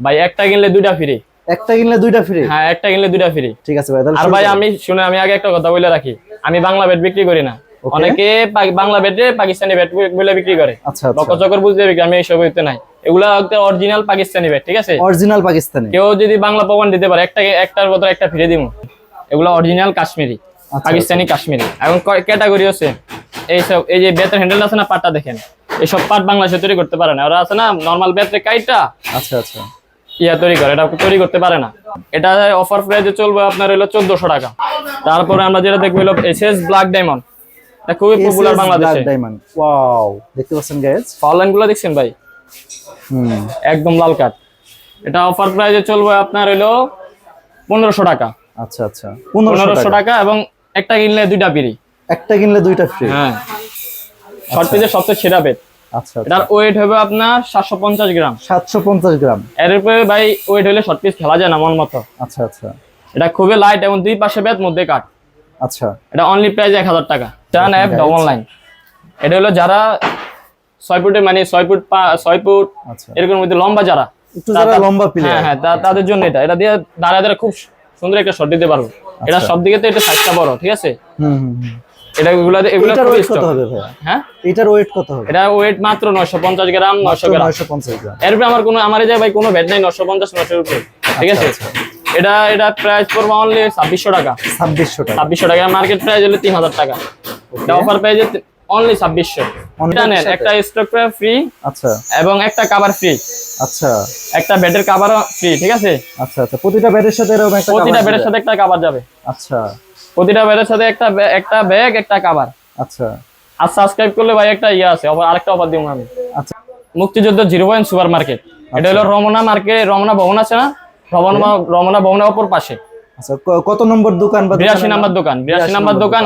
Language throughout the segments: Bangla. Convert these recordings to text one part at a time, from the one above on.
ভাই একটা কিনলে দুইটা ফ্রি। একটা কিনলে দুইটা ফ্রি? হ্যাঁ, একটা কিনলে দুইটা ফ্রি। ঠিক আছে ভাই, তাহলে আর ভাই আমি আগে একটা কথা বলে রাখি, আমি বাংলা ব্যাট বিক্রি করি না। অনেকে বাংলা ব্যাটে পাকিস্তানি ব্যাট বলে বিক্রি করে। আচ্ছা, বকচকর বুঝতে বিক্রি, আমি এইসব হইতে নাই। এগুলা অরিজিনাল পাকিস্তানি ব্যাট, ঠিক আছে? অরিজিনাল পাকিস্তানি। কেউ যদি বাংলা প্রমাণ দিতে পারে একটার বদলে একটা ফিরে দিব। এগুলা অরিজিনাল কাশ্মীরি, পাকিস্তানি কাশ্মীরি। এবং ক্যাটাগরি আছে এইসব, এই যে বেতের হ্যান্ডেল আছে না, পাটটা দেখেন, এইসব পাট বাংলাদেশে তৈরি করতে পারে না। ওরা আছে না নরমাল বেতের কাইটা, আচ্ছা আচ্ছা, ইয়া তৈরি করে, এটা তৈরি করতে পারে না। এটা অফার প্রাইসে চলবে আপনার হলো 1400 টাকা। তারপরে আমরা যেটা দেখবো হলো এসএস ব্ল্যাক ডায়মন্ড, এটা খুবই পপুলার বাংলাদেশে। ডায়মন্ড, ওয়াও, দেখতে পাচ্ছেন গাইস, পাওয়ার গুলো দেখছেন ভাই, একদম লাল কাট। এটা অফার প্রাইসে চলবে আপনার হলো 1500 টাকা। আচ্ছা আচ্ছা, 1500 টাকা, এবং একটা কিনলে দুইটা ফ্রি। একটা কিনলে দুইটা ফ্রি? হ্যাঁ, শর্ট পিসের সবচেয়ে সেরা বেড। আচ্ছা, এটার ওয়েট হবে আপনার 750 গ্রাম। 750 গ্রাম? এর উপরে ভাই ওয়েট হলে শর্ট পিস খেলা যায় না মন মতো। আচ্ছা আচ্ছা, এটা খুবই লাইট এবং দুই পাশে বেত মধ্যে কাট। আচ্ছা, এটা অনলি প্রাইস 1000 টাকা। টান অ্যাপ ডবল লাইন, এটা হলো যারা 6 ফুটে মানে 6 ফুট এরকম মধ্যে লম্বা, যারা একটু যারা লম্বা প্লেয়ার, হ্যাঁ তাদের জন্য এটা দিয়ে দাঁড়ায় খুব সুন্দর একটা শট দিতে পারবো। এটা সব দিকে তো এটা সাইজটা বড়, ঠিক আছে? এগুলা এটার ওয়েট কত হবে ভাই? হ্যাঁ, এটার ওয়েট কত হবে? এটা ওয়েট মাত্র 950 গ্রাম। 900 গ্রাম। 950 গ্রাম। এর উপরে আমার এই যে ভাই কোনো ভ্যাট নাই, 950 900 উপরে, ঠিক আছে? এটা প্রাইস পড়বে অনলি 2600 টাকা। 2600 টাকা। মার্কেট প্রাইস হলো 3000 টাকা। এটা অফার প্রাইসে অনলি 2600। এটা নেন, একটা স্টক ফ্রি, আচ্ছা, এবং একটা কভার ফ্রি। আচ্ছা, একটা ব্যাটের কভারও ফ্রি, ঠিক আছে? আচ্ছা আচ্ছা, প্রতিটা ব্যাটের সাথে এরকম একটা কভার? প্রতিটা ব্যাটের সাথে একটা কভার যাবে। আচ্ছা, প্রতিটা ব্যাটের সাথে একটা ব্যাগ, একটা কভার। আচ্ছা, আর সাবস্ক্রাইব করলে ভাই একটা ইয়া আছে, আরেকটা অফার দিব আমি। আচ্ছা, মুক্তিযুদ্ধ 0 সুপার মার্কেট, এটা হলো রমনা মার্কেট, রমনা ভবন আছে না, রমনা ভবনের অপর পাশে। আচ্ছা, কত নম্বর দোকান? 82 নম্বর দোকান। 82 নম্বর দোকান।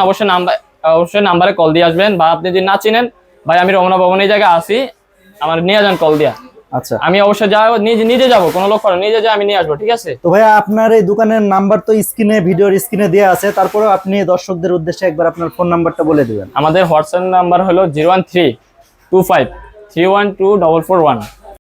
অবশ্যই নাম্বারে কল দিয়ে আসবেন, বা আপনি যদি না চিনেন, ভাই আমি রমনা ভবনের জায়গায় আসি, আমার নিয়ে যান কল দিয়া। আচ্ছা, আমি অবশ্যই যাবো, নিজে যাবো, কোনো লোক করে নিজে যাই, আমি নিয়ে আসবো, ঠিক আছে? তো ভাই আপনার এই দোকানের নাম্বার তো স্ক্রিনে, ভিডিওর স্ক্রিনে দেওয়া আছে, তারপরে আপনি দর্শকদের উদ্দেশ্যে একবার আপনার ফোন নাম্বারটা বলে দিবেন। আমাদের হোয়াটসঅ্যাপ নাম্বার হলো 01325312441।